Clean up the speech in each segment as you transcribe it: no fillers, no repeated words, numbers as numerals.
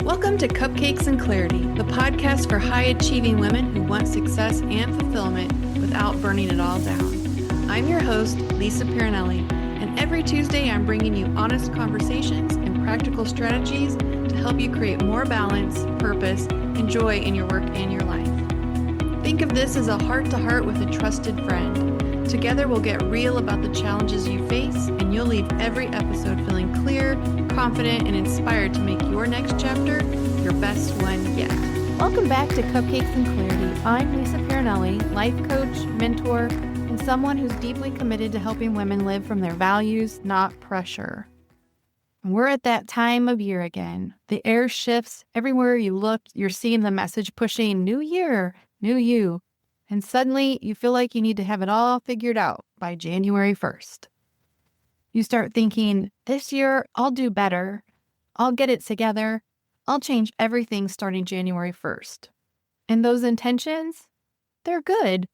Welcome to Cupcakes and Clarity, the podcast for high-achieving women who want success and fulfillment without burning it all down. I'm your host, Lisa Pirinelli, and every Tuesday I'm bringing you honest conversations and practical strategies to help you create more balance, purpose, and joy in your work and your life. Think of this as a heart-to-heart with a trusted friend. Together we'll get real about the challenges you face, and you'll leave every episode feeling clear, confident, and inspired to make your next chapter your best one yet. Welcome back to Cupcakes and Clarity. I'm Lisa Pirinelli, life coach, mentor, and someone who's deeply committed to helping women live from their values, not pressure. And we're at that time of year again. The air shifts. Everywhere you look, you're seeing the message pushing new year, new you. And suddenly you feel like you need to have it all figured out by January 1st. You start thinking, this year I'll do better. I'll get it together. I'll change everything starting January 1st. And those intentions, they're good,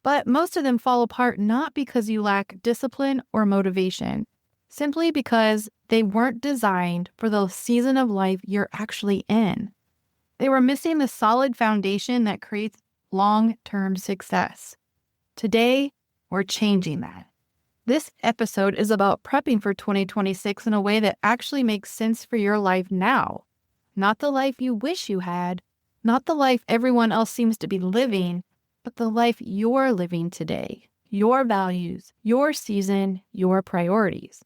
but most of them fall apart not because you lack discipline or motivation, simply because they weren't designed for the season of life you're actually in. They were missing the solid foundation that creates long-term success. Today, we're changing that. This episode is about prepping for 2026 in a way that actually makes sense for your life now. Not the life you wish you had, not the life everyone else seems to be living, but the life you're living today, your values, your season, your priorities.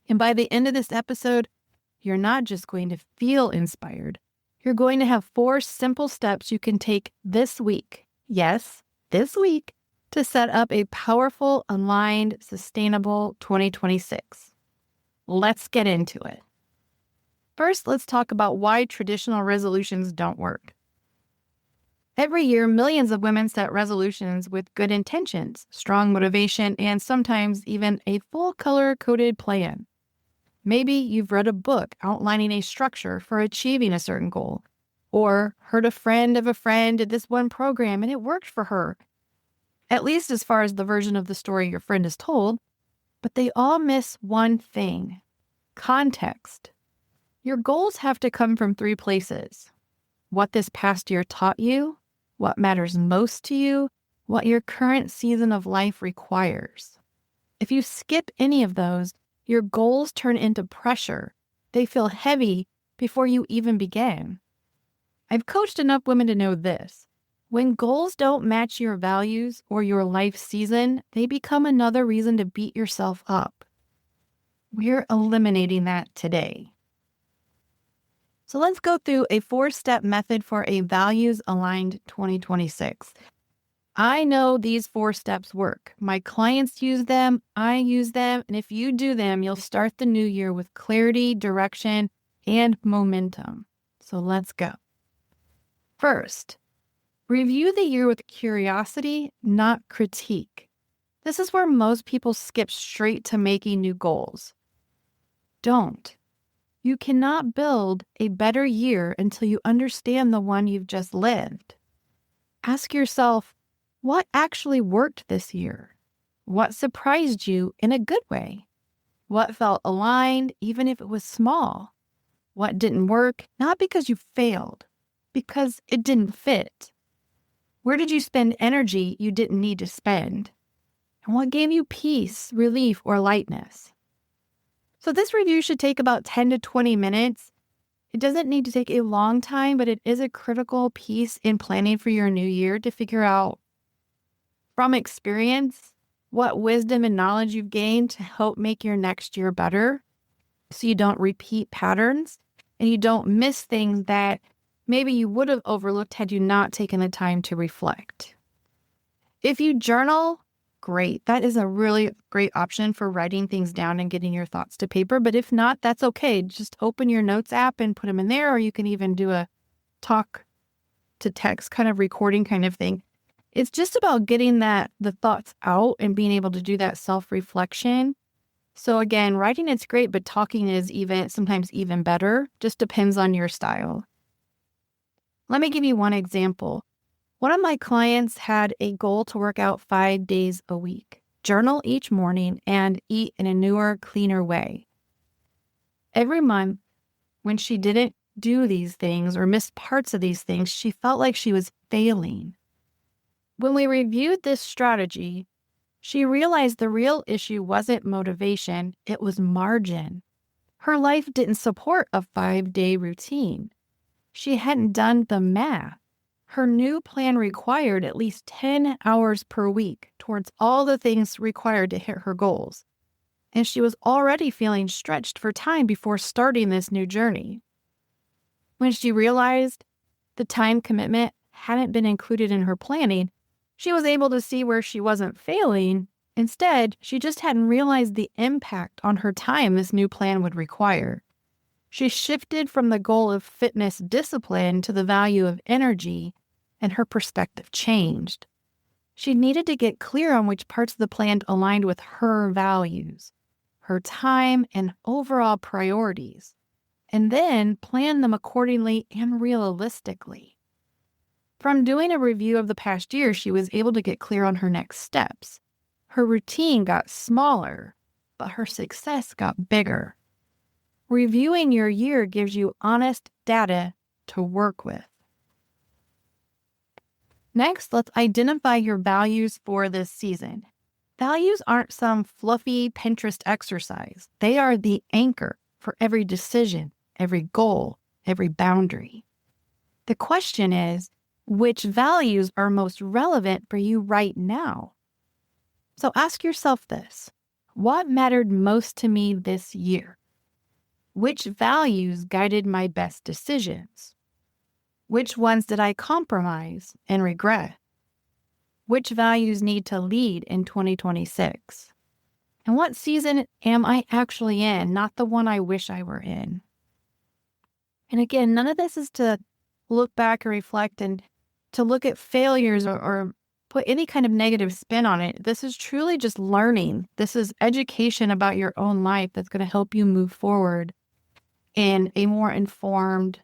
And by the end of this episode, you're not just going to feel inspired. You're going to have 4 simple steps you can take this week. Yes, this week, to set up a powerful, aligned, sustainable 2026. Let's get into it. First, let's talk about why traditional resolutions don't work. Every year, millions of women set resolutions with good intentions, strong motivation, and sometimes even a full color-coded plan. Maybe you've read a book outlining a structure for achieving a certain goal, or heard a friend of a friend did this one program and it worked for her. At least as far as the version of the story your friend is told, but they all miss one thing: context. Your goals have to come from 3 places: what this past year taught you, what matters most to you, what your current season of life requires. If you skip any of those, your goals turn into pressure. They feel heavy before you even begin. I've coached enough women to know this. When goals don't match your values or your life season, they become another reason to beat yourself up. We're eliminating that today. So let's go through a 4-step method for a values-aligned 2026. I know these 4 steps work. My clients use them, I use them, and if you do them, you'll start the new year with clarity, direction, and momentum. So let's go. First, review the year with curiosity, not critique. This is where most people skip straight to making new goals. Don't. You cannot build a better year until you understand the one you've just lived. Ask yourself, what actually worked this year? What surprised you in a good way? What felt aligned, even if it was small? What didn't work, not because you failed, because it didn't fit? Where did you spend energy you didn't need to spend? And what gave you peace, relief, or lightness? So this review should take about 10 to 20 minutes. It doesn't need to take a long time, but it is a critical piece in planning for your new year to figure out from experience what wisdom and knowledge you've gained to help make your next year better, so you don't repeat patterns and you don't miss things that maybe you would have overlooked had you not taken the time to reflect. If you journal, great. That is a really great option for writing things down and getting your thoughts to paper. But if not, that's okay. Just open your notes app and put them in there, or you can even do a talk to text kind of recording kind of thing. It's just about getting the thoughts out and being able to do that self-reflection. So again, writing is great, but talking is sometimes even better. Just depends on your style. Let me give you one example. One of my clients had a goal to work out 5 days a week, journal each morning, and eat in a newer, cleaner way. Every month, when she didn't do these things or miss parts of these things, she felt like she was failing. When we reviewed this strategy, she realized the real issue wasn't motivation, it was margin. Her life didn't support a 5-day routine. She hadn't done the math. Her new plan required at least 10 hours per week towards all the things required to hit her goals. And she was already feeling stretched for time before starting this new journey. When she realized the time commitment hadn't been included in her planning, she was able to see where she wasn't failing. Instead, she just hadn't realized the impact on her time this new plan would require. She shifted from the goal of fitness discipline to the value of energy, and her perspective changed. She needed to get clear on which parts of the plan aligned with her values, her time, and overall priorities, and then plan them accordingly and realistically. From doing a review of the past year, she was able to get clear on her next steps. Her routine got smaller, but her success got bigger. Reviewing your year gives you honest data to work with. Next, let's identify your values for this season. Values aren't some fluffy Pinterest exercise. They are the anchor for every decision, every goal, every boundary. The question is, which values are most relevant for you right now? So ask yourself this: what mattered most to me this year? Which values guided my best decisions? Which ones did I compromise and regret? Which values need to lead in 2026? And what season am I actually in, not the one I wish I were in? And again, none of this is to look back and reflect and to look at failures or put any kind of negative spin on it. This is truly just learning. This is education about your own life that's going to help you move forward in a more informed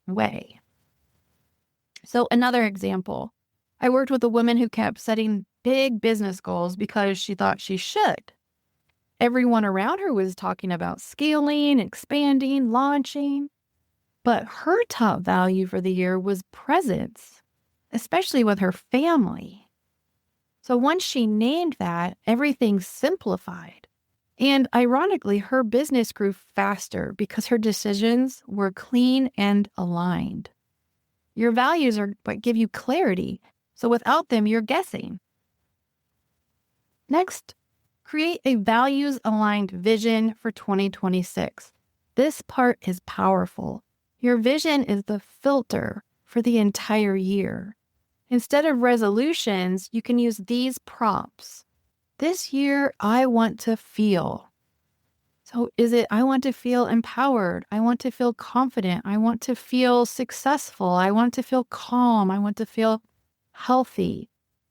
way. So another example, I worked with a woman who kept setting big business goals because she thought she should. Everyone around her was talking about scaling, expanding, launching, but her top value for the year was presence, especially with her family. So once she named that, everything simplified. And ironically, her business grew faster because her decisions were clean and aligned. Your values are what give you clarity. So without them, you're guessing. Next, create a values-aligned vision for 2026. This part is powerful. Your vision is the filter for the entire year. Instead of resolutions, you can use these prompts. This year, I want to feel. So is it, I want to feel empowered. I want to feel confident. I want to feel successful. I want to feel calm. I want to feel healthy.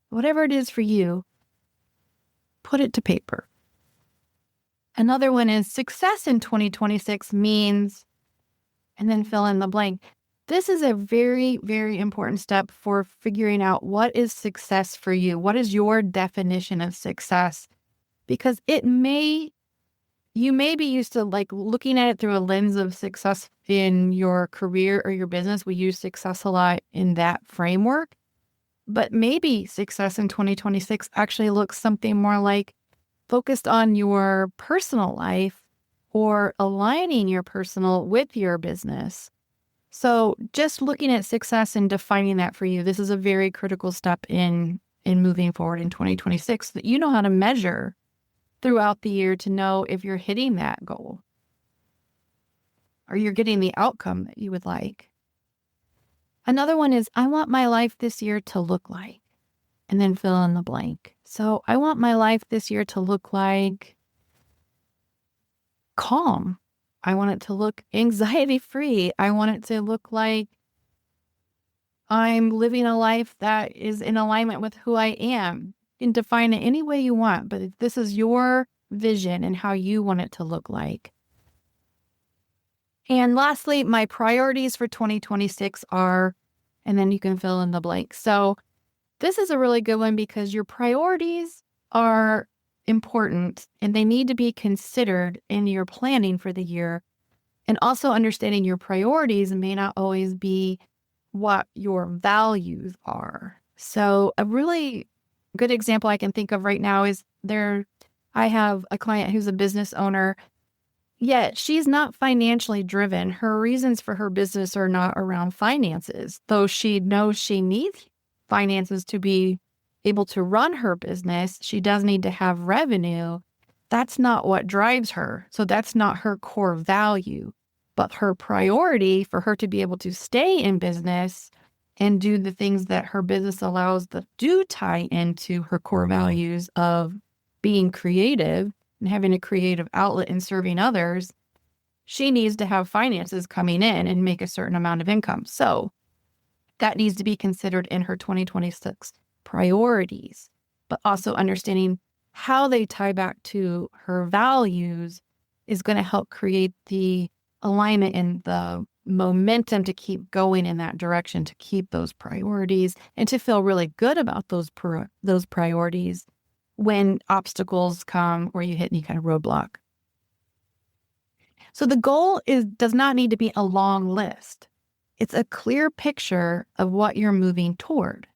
Whatever it is for you, put it to paper. Another one is success in 2026 means, and then fill in the blank. This is a very, very important step for figuring out what is success for you. What is your definition of success? Because you may be used to like looking at it through a lens of success in your career or your business. We use success a lot in that framework, but maybe success in 2026 actually looks something more like focused on your personal life or aligning your personal with your business. So just looking at success and defining that for you, this is a very critical step in moving forward in 2026 so that you know how to measure throughout the year to know if you're hitting that goal or you're getting the outcome that you would like. Another one is, I want my life this year to look like, and then fill in the blank. So I want my life this year to look like calm. I want it to look anxiety-free. I want it to look like I'm living a life that is in alignment with who I am. You can define it any way you want, but this is your vision and how you want it to look like. And lastly, my priorities for 2026 are, and then you can fill in the blank. So this is a really good one because your priorities are important and they need to be considered in your planning for the year. And also understanding your priorities may not always be what your values are. So a really good example I can think of right now is I have a client who's a business owner, yet she's not financially driven. Her reasons for her business are not around finances, though she knows she needs finances to be able to run her business. She does need to have revenue. That's not what drives her. So that's not her core value. But her priority for her to be able to stay in business and do the things that her business allows do tie into her core values of being creative and having a creative outlet and serving others, she needs to have finances coming in and make a certain amount of income. So that needs to be considered in her 2026 priorities, but also understanding how they tie back to her values is going to help create the alignment and the momentum to keep going in that direction, to keep those priorities and to feel really good about those priorities when obstacles come or you hit any kind of roadblock. So the goal does not need to be a long list. It's a clear picture of what you're moving toward.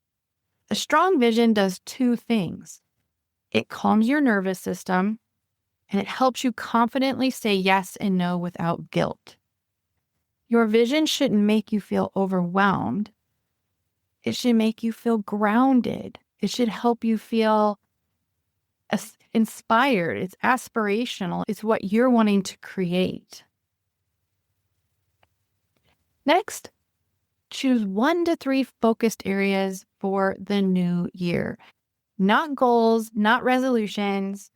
A strong vision does two things. It calms your nervous system and it helps you confidently say yes and no without guilt. Your vision shouldn't make you feel overwhelmed. It should make you feel grounded. It should help you feel inspired. It's aspirational. It's what you're wanting to create. Next, choose 1 to 3 focused areas for the new year. Not goals, not resolutions,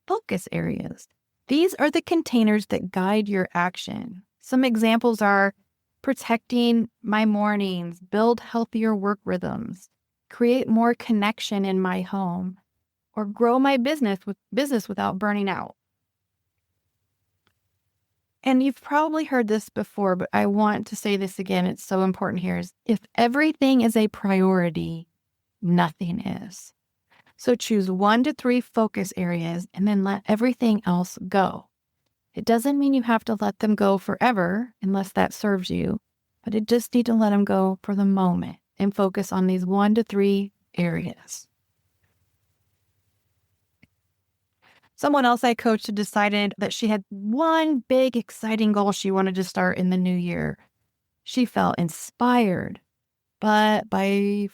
focus areas. These are the containers that guide your action. Some examples are protecting my mornings, build healthier work rhythms, create more connection in my home, or grow my business without burning out. And you've probably heard this before, but I want to say this again. It's so important here is if everything is a priority, nothing is. So choose 1 to 3 focus areas and then let everything else go. It doesn't mean you have to let them go forever unless that serves you, but you just need to let them go for the moment and focus on these 1 to 3 areas. Someone else I coached had decided that she had one big exciting goal she wanted to start in the new year. She felt inspired, but by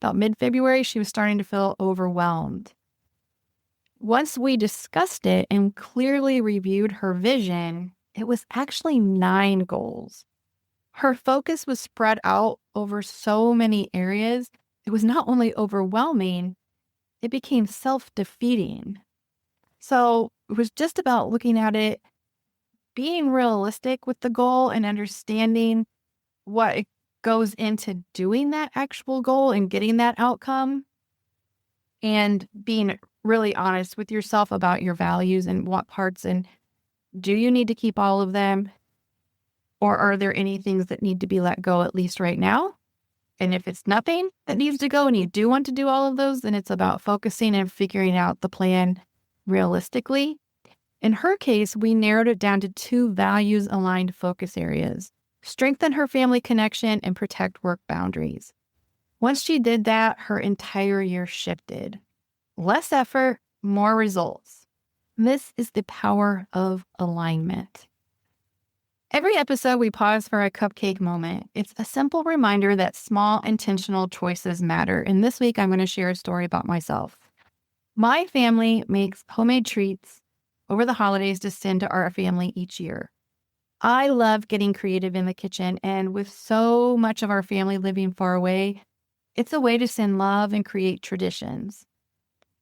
about mid-February, she was starting to feel overwhelmed. Once we discussed it and clearly reviewed her vision, it was actually 9 goals. Her focus was spread out over so many areas. It was not only overwhelming, it became self-defeating. So it was just about looking at it, being realistic with the goal and understanding what it goes into doing that actual goal and getting that outcome, and being really honest with yourself about your values and what parts, and do you need to keep all of them? Or are there any things that need to be let go at least right now? And if it's nothing that needs to go and you do want to do all of those, then it's about focusing and figuring out the plan realistically. In her case, we narrowed it down to 2 values-aligned focus areas: strengthen her family connection and protect work boundaries. Once she did that, her entire year shifted. Less effort, more results. This is the power of alignment. Every episode, we pause for a cupcake moment. It's a simple reminder that small, intentional choices matter. And this week, I'm going to share a story about myself. My family makes homemade treats over the holidays to send to our family each year. I love getting creative in the kitchen, and with so much of our family living far away, it's a way to send love and create traditions.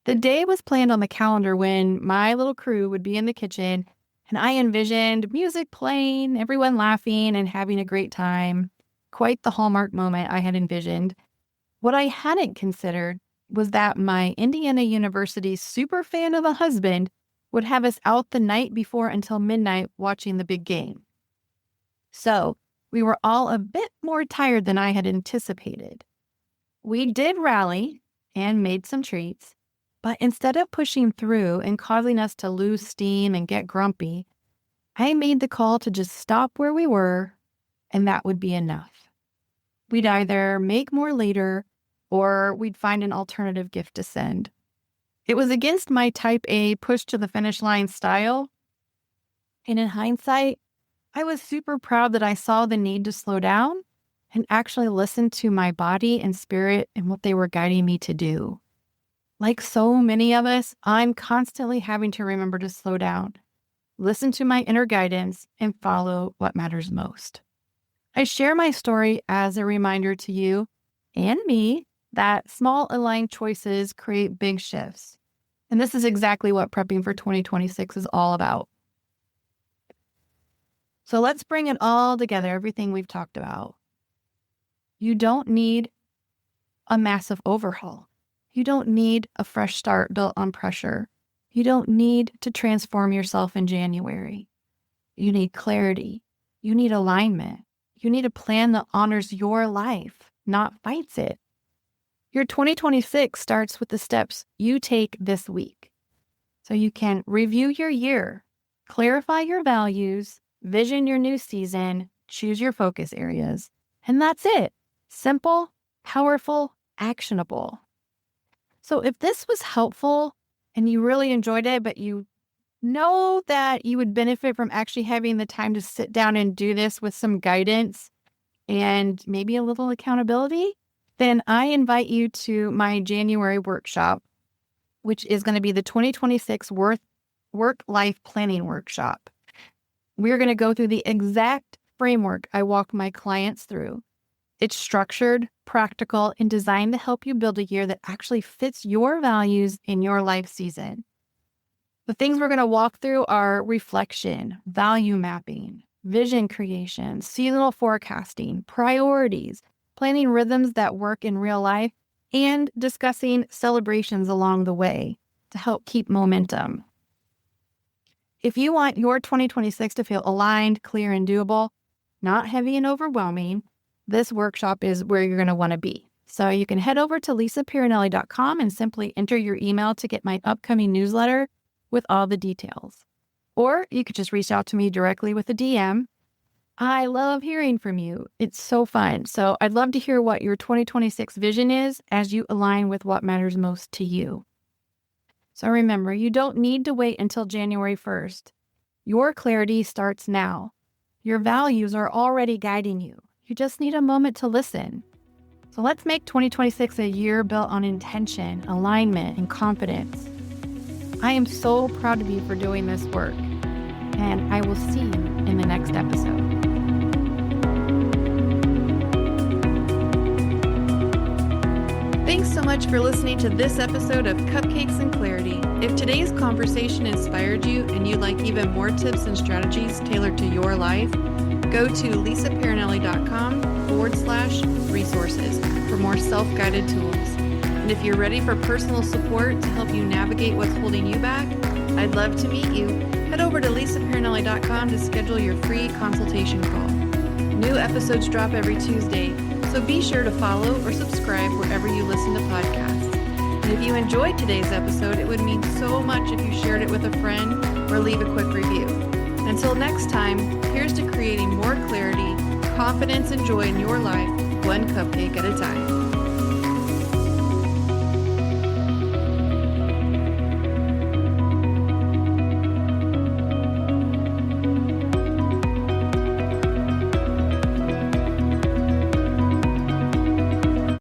The day was planned on the calendar when my little crew would be in the kitchen, and I envisioned music playing, everyone laughing and having a great time. Quite the Hallmark moment I had envisioned. What I hadn't considered was that my Indiana University super fan of a husband would have us out the night before until midnight watching the big game. So we were all a bit more tired than I had anticipated. We did rally and made some treats, but instead of pushing through and causing us to lose steam and get grumpy, I made the call to just stop where we were, and that would be enough. We'd either make more later or we'd find an alternative gift to send. It was against my type A push to the finish line style. And in hindsight, I was super proud that I saw the need to slow down and actually listen to my body and spirit and what they were guiding me to do. Like so many of us, I'm constantly having to remember to slow down, listen to my inner guidance, and follow what matters most. I share my story as a reminder to you and me that small aligned choices create big shifts. And this is exactly what prepping for 2026 is all about. So let's bring it all together, everything we've talked about. You don't need a massive overhaul. You don't need a fresh start built on pressure. You don't need to transform yourself in January. You need clarity. You need alignment. You need a plan that honors your life, not fights it. Your 2026 starts with the steps you take this week. So you can review your year, clarify your values, vision your new season, choose your focus areas. And that's it. Simple, powerful, actionable. So if this was helpful and you really enjoyed it, but you know that you would benefit from actually having the time to sit down and do this with some guidance and maybe a little accountability, then I invite you to my January workshop, which is going to be the 2026 Work-Life Planning Workshop. We're going to go through the exact framework I walk my clients through. It's structured, practical, and designed to help you build a year that actually fits your values in your life season. The things we're going to walk through are reflection, value mapping, vision creation, seasonal forecasting, priorities, planning rhythms that work in real life, and discussing celebrations along the way to help keep momentum. If you want your 2026 to feel aligned, clear, and doable, not heavy and overwhelming, this workshop is where you're going to want to be. So you can head over to lisapirinelli.com and simply enter your email to get my upcoming newsletter with all the details. Or you could just reach out to me directly with a DM. I love hearing from you. It's so fun. So I'd love to hear what your 2026 vision is as you align with what matters most to you. So remember, you don't need to wait until January 1st. Your clarity starts now. Your values are already guiding you. You just need a moment to listen. So let's make 2026 a year built on intention, alignment, and confidence. I am so proud of you for doing this work, and I will see you in the next episode. Thanks so much for listening to this episode of Cupcakes and Clarity. If today's conversation inspired you and you'd like even more tips and strategies tailored to your life, go to lisapirinelli.com/resources for more self-guided tools. And if you're ready for personal support to help you navigate what's holding you back, I'd love to meet you. Head over to lisapirinelli.com to schedule your free consultation call. New episodes drop every Tuesday, so be sure to follow or subscribe wherever you listen to podcasts. And if you enjoyed today's episode, it would mean so much if you shared it with a friend or leave a quick review. Until next time, here's to creating more clarity, confidence, and joy in your life, one cupcake at a time.